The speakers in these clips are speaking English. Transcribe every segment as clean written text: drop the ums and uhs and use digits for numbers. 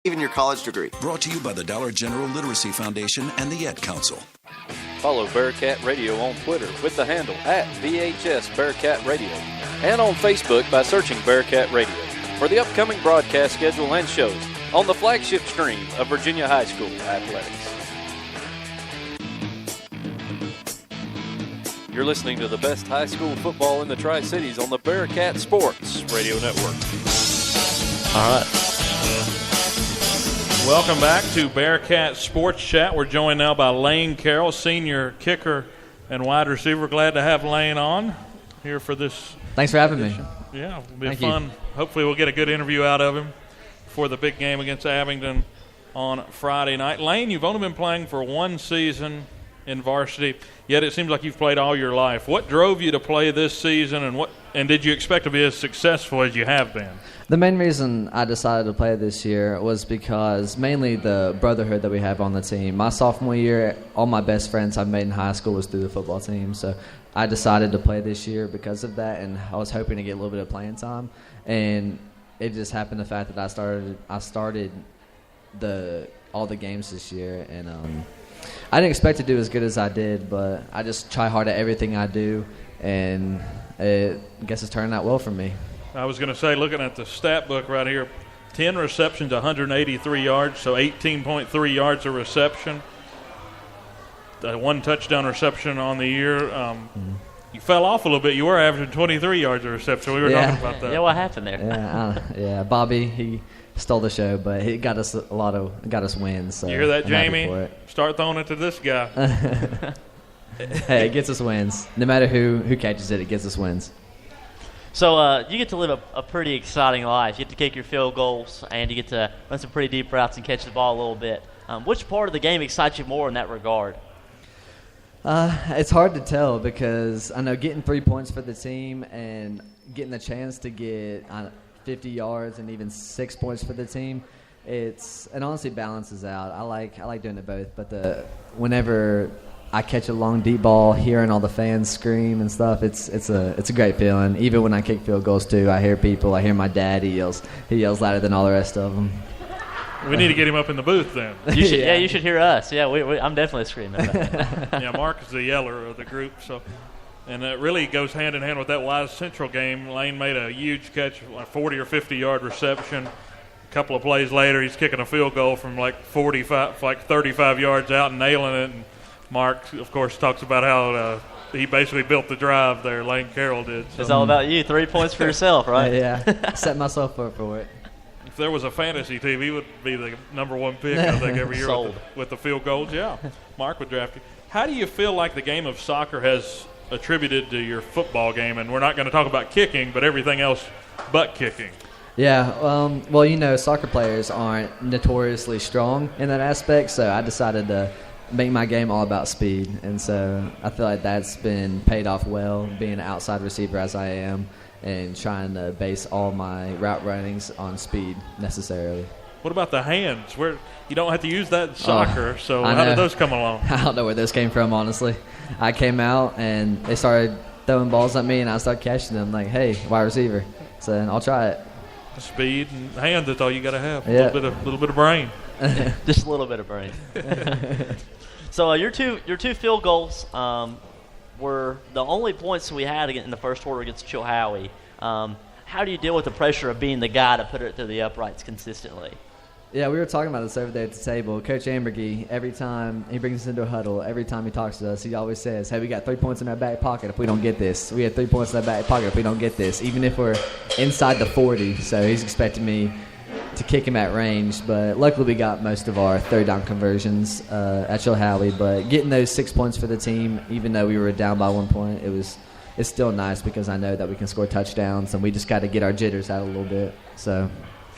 even your college degree. Brought to you by the Dollar General Literacy Foundation and the Ed Council. Follow Bearcat Radio on Twitter with the handle @VHS Bearcat Radio and on Facebook by searching Bearcat Radio for the upcoming broadcast schedule and shows on the flagship stream of Virginia High School athletics. You're listening to the best high school football in the Tri-Cities on the Bearcat Sports Radio Network. All right. Welcome back to Bearcat Sports Chat. We're joined now by Lane Carroll, senior kicker and wide receiver. Glad to have Lane on here for this. Thanks for having me. Yeah, it'll be fun. Hopefully we'll get a good interview out of him for the big game against Abingdon on Friday night. Lane, you've only been playing for one season in varsity, yet it seems like you've played all your life. What drove you to play this season, and did you expect to be as successful as you have been? The main reason I decided to play this year was because mainly the brotherhood that we have on the team. My sophomore year, all my best friends I've made in high school was through the football team, so I decided to play this year because of that, and I was hoping to get a little bit of playing time. And it just happened the fact that I started all the games this year, and I didn't expect to do as good as I did, but I just try hard at everything I do, and I guess it's turning out well for me. I was going to say, looking at the stat book right here, 10 receptions, 183 yards, so 18.3 yards a reception. One touchdown reception on the year. You fell off a little bit. You were averaging 23 yards a reception. We were talking about that. Yeah, what happened there? Yeah, Bobby, he stole the show, but he got us wins. So you hear that, Jamie? Start throwing it to this guy. Hey, it gets us wins. No matter who catches it, it gets us wins. So you get to live a pretty exciting life. You get to kick your field goals, and you get to run some pretty deep routes and catch the ball a little bit. Which part of the game excites you more in that regard? It's hard to tell because I know getting 3 points for the team and getting the chance to get 50 yards and even 6 points for the team, it honestly balances out. I like doing it both, but whenever I catch a long deep ball, hearing all the fans scream and stuff, it's a great feeling. Even when I kick field goals too, I hear people. I hear my dad. He yells louder than all the rest of them. We need to get him up in the booth then. You should, yeah, you should hear us. Yeah, I'm definitely screaming. Yeah, Mark is the yeller of the group, so. And it really goes hand in hand with that Wise Central game. Lane made a huge catch, like 40 or 50-yard reception. A couple of plays later, he's kicking a field goal from like 35 yards out and nailing it. And Mark, of course, talks about how he basically built the drive there. Lane Carroll did. So. It's all about you. 3 points for yourself, right? Yeah. Set myself up for it. If there was a fantasy team, he would be the number one pick, I think, every year with the field goals. Yeah, Mark would draft you. How do you feel like the game of soccer has attributed to your football game? And we're not going to talk about kicking, but everything else but kicking. Yeah, well, soccer players aren't notoriously strong in that aspect, so I decided to make my game all about speed. And so I feel like that's been paid off well, being an outside receiver as I am, and trying to base all my route runnings on speed necessarily. What about the hands? Where you don't have to use that in soccer, so how did those come along? I don't know where those came from, honestly. I came out, and they started throwing balls at me, and I started catching them like, hey, wide receiver. So I'll try it. Speed and hands, that's all you got to have. Yeah. A little bit of brain. Just a little bit of brain. So your two field goals were the only points we had in the first quarter against Chilhowie. How do you deal with the pressure of being the guy to put it through the uprights consistently? Yeah, we were talking about this over there at the table. Coach Ambergy, every time he brings us into a huddle, every time he talks to us, he always says, hey, we got 3 points in our back pocket if we don't get this. We have 3 points in our back pocket if we don't get this, even if we're inside the 40. So he's expecting me to kick him at range. But luckily we got most of our third down conversions at Chilhowie. But getting those 6 points for the team, even though we were down by 1 point, it's still nice because I know that we can score touchdowns, and we just got to get our jitters out a little bit. So,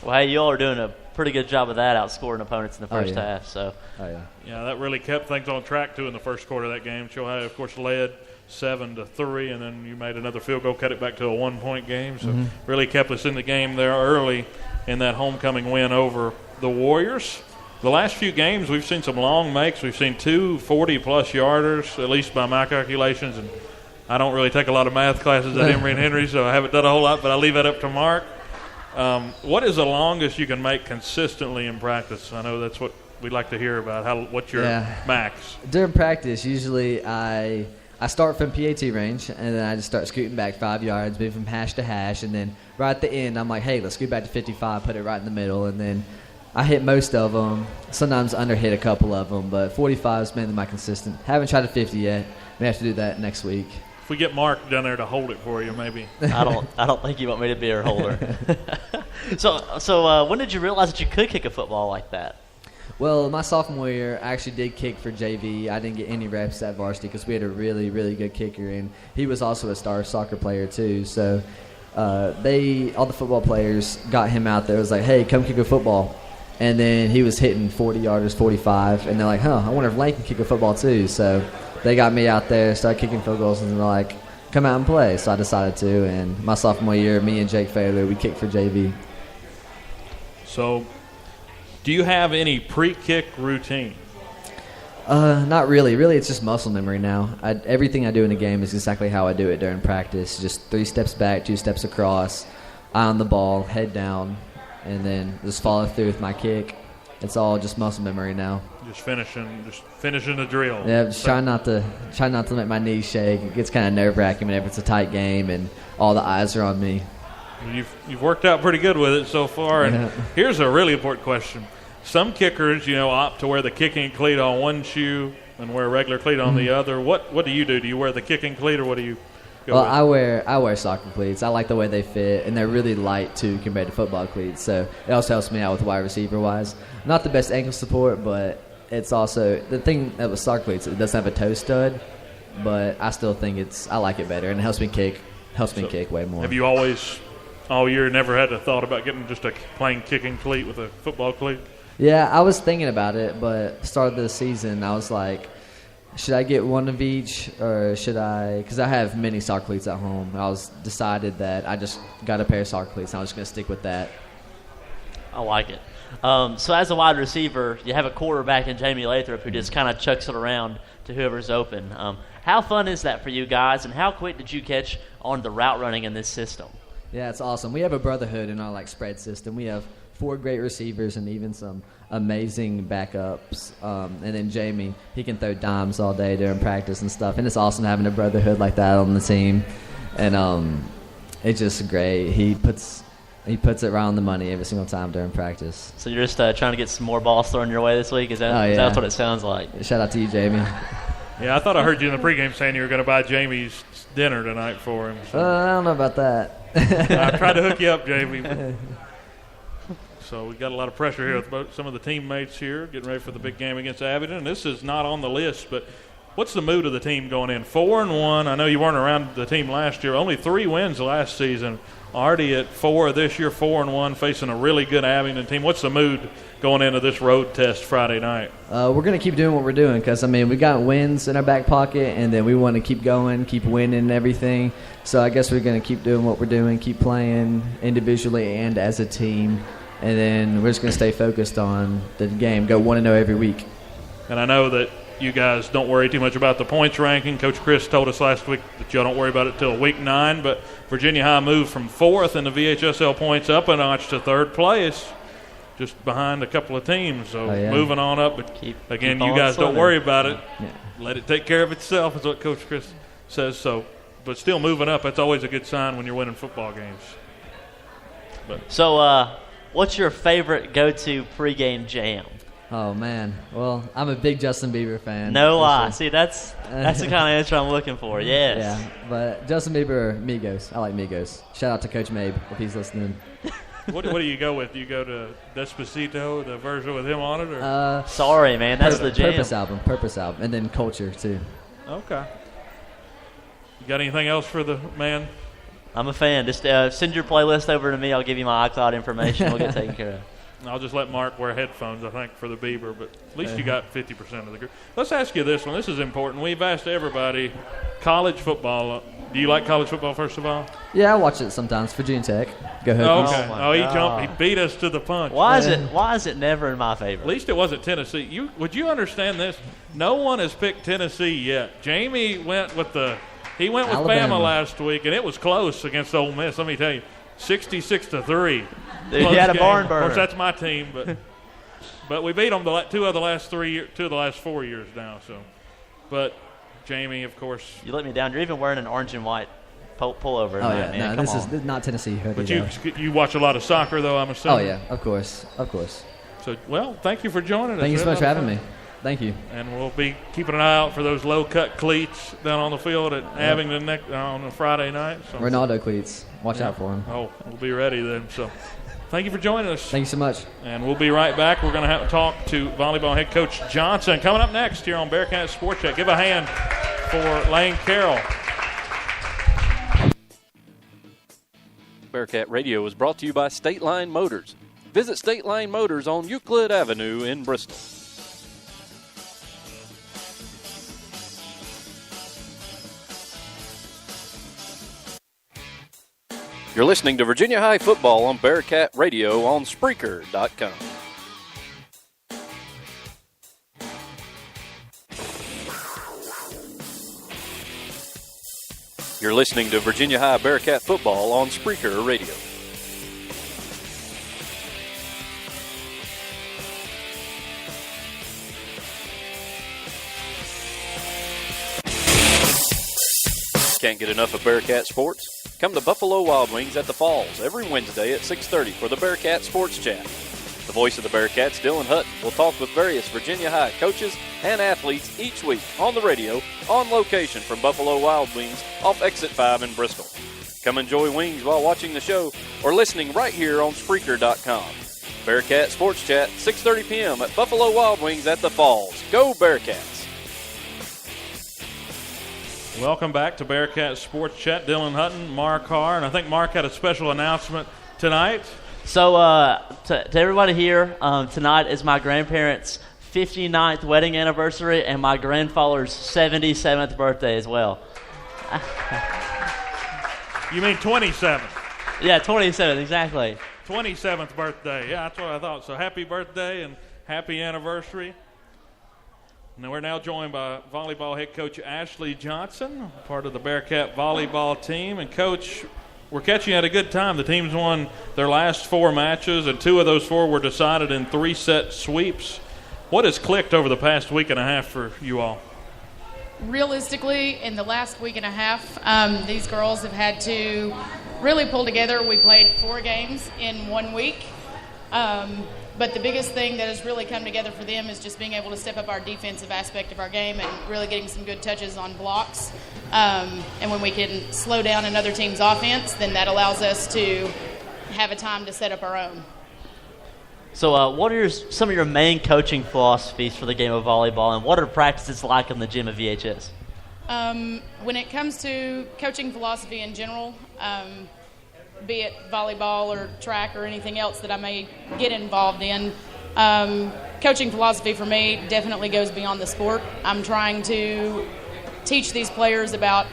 well, hey, you all are doing a pretty good job of that, outscoring opponents in the first half. So, yeah, that really kept things on track too in the first quarter of that game. Chilhowie, of course, led 7-3, and then you made another field goal, cut it back to a 1 point game. So, really kept us in the game there early in that homecoming win over the Warriors. The last few games, we've seen some long makes. We've seen 2 40-plus yarders, at least by my calculations, and I don't really take a lot of math classes at Emory and Henry, so I haven't done a whole lot, but I leave that up to Mark. What is the longest you can make consistently in practice? I know that's what we'd like to hear about. What's your max? During practice, usually I start from PAT range, and then I just start scooting back 5 yards, move from hash to hash, and then right at the end, I'm like, hey, let's scoot back to 55, put it right in the middle, and then I hit most of them. Sometimes underhit a couple of them, but 45 is mainly my consistent. Haven't tried a 50 yet. We have to do that next week. If we get Mark down there to hold it for you, maybe. I don't think you want me to be your holder. So when did you realize that you could kick a football like that? Well, my sophomore year, I actually did kick for JV. I didn't get any reps at varsity because we had a really, really good kicker, and he was also a star soccer player too. So all the football players got him out there. It was like, hey, come kick a football. And then he was hitting 40-yarders, 45, and they're like, I wonder if Lane can kick a football too. So they got me out there, started kicking field goals, and they're like, come out and play. So I decided to, and my sophomore year, me and Jake Fairley, we kicked for JV. So do you have any pre-kick routine? Not really. Really, it's just muscle memory now. Everything I do in the game is exactly how I do it during practice. Just 3 steps back, 2 steps across, eye on the ball, head down, and then just follow through with my kick. It's all just muscle memory now. Just finishing the drill. Yeah, just try not to make my knees shake. It gets kind of nerve-wracking whenever it's a tight game and all the eyes are on me. You've worked out pretty good with it so far. And here's a really important question. Some kickers, opt to wear the kicking cleat on one shoe and wear a regular cleat on the other. What do you do? Do you wear the kicking cleat, or what do you go with? I wear soccer cleats. I like the way they fit, and they're really light too compared to football cleats. So it also helps me out with wide receiver wise. Not the best ankle support, but it's also the thing that with soccer cleats. It doesn't have a toe stud, but I still think I like it better, and it helps me kick. Kick way more. Have you always, all year, never had a thought about getting just a plain kicking cleat with a football cleat? Yeah, I was thinking about it, but start of the season, I was like, should I get one of each, or should I? Because I have many soccer cleats at home. I decided that I just got a pair of soccer cleats, and I was just going to stick with that. I like it. So as a wide receiver, you have a quarterback in Jamie Lathrop who just kind of chucks it around to whoever's open. How fun is that for you guys, and how quick did you catch on the route running in this system? Yeah, it's awesome. We have a brotherhood in our spread system. We have 4 great receivers and even some amazing backups. And then Jamie, he can throw dimes all day during practice and stuff. And it's awesome having a brotherhood like that on the team. And it's just great. He puts it right on the money every single time during practice. So you're just trying to get some more balls thrown your way this week? Is that that's what it sounds like? Shout out to you, Jamie. Yeah, I thought I heard you in the pregame saying you were going to buy Jamie's dinner tonight for him. So. I don't know about that. I tried to hook you up, Jamie. So we got a lot of pressure here with some of the teammates here getting ready for the big game against Abingdon. And this is not on the list, but what's the mood of the team going in? 4-1. I know you weren't around the team last year. Only 3 wins last season. Already at 4 this year, 4-1, facing a really good Abingdon team. What's the mood going into this road test Friday night? We're going to keep doing what we're doing because, we got wins in our back pocket, and then we want to keep going, keep winning and everything. So I guess we're going to keep doing what we're doing, keep playing individually and as a team. And then we're just going to stay focused on the game, go 1-0 every week. And I know that you guys don't worry too much about the points ranking. Coach Chris told us last week that y'all don't worry about it till week 9. But Virginia High moved from 4th in the VHSL points up a notch to 3rd place, just behind a couple of teams. So moving on up. But keep you on guys swimming. Don't worry about it. Yeah. Let it take care of itself is what Coach Chris says. So, but still moving up, that's always a good sign when you're winning football games. So what's your favorite go-to pregame jam? Oh, man. Well, I'm a big Justin Bieber fan. No lie. See, that's the kind of answer I'm looking for. Yes. Yeah, but Justin Bieber or Migos. I like Migos. Shout out to Coach Mabe if he's listening. What do you go with? Do you go to Despacito, the version with him on it? Or? Sorry, man. That's the jam. Purpose album. And then Culture, too. Okay. You got anything else for the man? I'm a fan. Just send your playlist over to me. I'll give you my iCloud information. We'll get taken care of. I'll just let Mark wear headphones, I think, for the Bieber, but at least you got 50% of the group. Let's ask you this one. This is important. We've asked everybody, college football. Do you like college football, first of all? Yeah, I watch it sometimes. Virginia Tech. Go ahead. Oh, okay. Oh, he jumped. He beat us to the punch. Why is it never in my favor? At least it wasn't Tennessee. Would you understand this? No one has picked Tennessee yet. Jamie went with Bama last week, and it was close against Ole Miss, let me tell you. 66-3. Dude, he had a barn burner. Of course, that's my team, but we beat them two of the last 4 years now. So, but Jamie, of course, you let me down. You're even wearing an orange and white pullover. Oh yeah, man. no, this is not Tennessee hoodie. But you watch a lot of soccer, though, I'm assuming. Oh yeah, of course. So, well, thank you for joining us. Thank you so much for having me. Thank you. And we'll be keeping an eye out for those low-cut cleats down on the field at Abington on a Friday night. So. Ronaldo cleats. Watch out for them. Oh, we'll be ready then. So, thank you for joining us. Thank you so much. And we'll be right back. We're going to have to talk to volleyball head coach Johnson. Coming up next here on Bearcat Sports Chat. Give a hand for Lane Carroll. Bearcat Radio is brought to you by State Line Motors. Visit State Line Motors on Euclid Avenue in Bristol. You're listening to Virginia High Football on Bearcat Radio on Spreaker.com. You're listening to Virginia High Bearcat Football on Spreaker Radio. Can't get enough of Bearcat sports? Come to Buffalo Wild Wings at the Falls every Wednesday at 6:30 for the Bearcat Sports Chat. The voice of the Bearcats, Dylan Hutton, will talk with various Virginia High coaches and athletes each week on the radio, on location from Buffalo Wild Wings off Exit 5 in Bristol. Come enjoy wings while watching the show or listening right here on Spreaker.com. Bearcat Sports Chat, 6:30 p.m. at Buffalo Wild Wings at the Falls. Go Bearcats! Welcome back to Bearcat Sports Chat. Dylan Hutton, Mark Harr, and I think Mark had a special announcement tonight. So to everybody here, tonight is my grandparents' 59th wedding anniversary and my grandfather's 77th birthday as well. You mean 27th? Yeah, 27th, exactly. 27th birthday. Yeah, that's what I thought. So happy birthday and happy anniversary. And we're now joined by volleyball head coach Ashley Johnson, part of the Bearcat volleyball team. And, Coach, we're catching you at a good time. The team's won their last 4 matches, and 2 of those 4 were decided in 3-set sweeps. What has clicked over the past week and a half for you all? Realistically, in the last week and a half, these girls have had to really pull together. We played 4 games in 1 week. But the biggest thing that has really come together for them is just being able to step up our defensive aspect of our game and really getting some good touches on blocks. And when we can slow down another team's offense, then that allows us to have a time to set up our own. So what are some of your main coaching philosophies for the game of volleyball, and what are practices like in the gym of VHS? When it comes to coaching philosophy in general, be it volleyball or track or anything else that I may get involved in, coaching philosophy for me definitely goes beyond the sport. I'm trying to teach these players about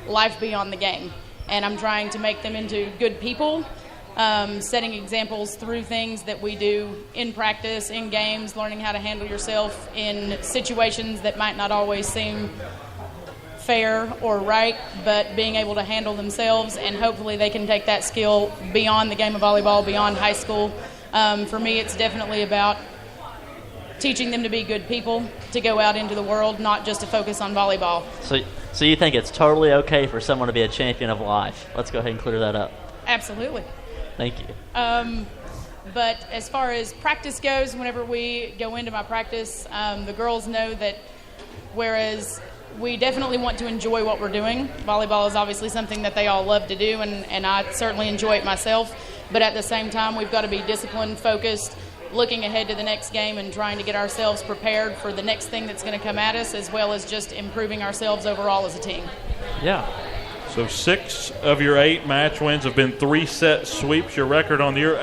life beyond the game, and I'm trying to make them into good people, setting examples through things that we do in practice, in games, learning how to handle yourself in situations that might not always seem fair or right, but being able to handle themselves, and hopefully they can take that skill beyond the game of volleyball, beyond high school. For me, it's definitely about teaching them to be good people, to go out into the world, not just to focus on volleyball. So you think it's totally okay for someone to be a champion of life? Let's go ahead and clear that up. Absolutely. Thank you. But as far as practice goes, whenever we go into my practice, the girls know that whereas we definitely want to enjoy what we're doing. Volleyball is obviously something that they all love to do, and I certainly enjoy it myself. But at the same time, we've got to be disciplined, focused, looking ahead to the next game and trying to get ourselves prepared for the next thing that's going to come at us, as well as just improving ourselves overall as a team. Yeah. So 6 of your 8 match wins have been 3-set sweeps. Your record on the year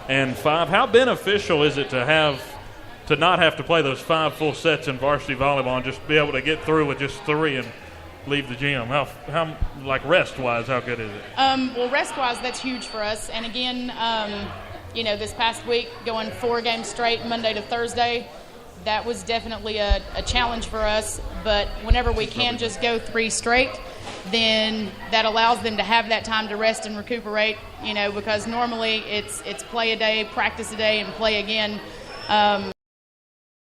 8-5. How beneficial is it to not have to play those 5 full sets in varsity volleyball and just be able to get through with just 3 and leave the gym? How like rest-wise, how good is it? Well, rest-wise, that's huge for us. And again, this past week, going 4 games straight, Monday to Thursday, that was definitely a challenge for us. But whenever we can just go 3 straight, then that allows them to have that time to rest and recuperate, because normally it's play a day, practice a day, and play again.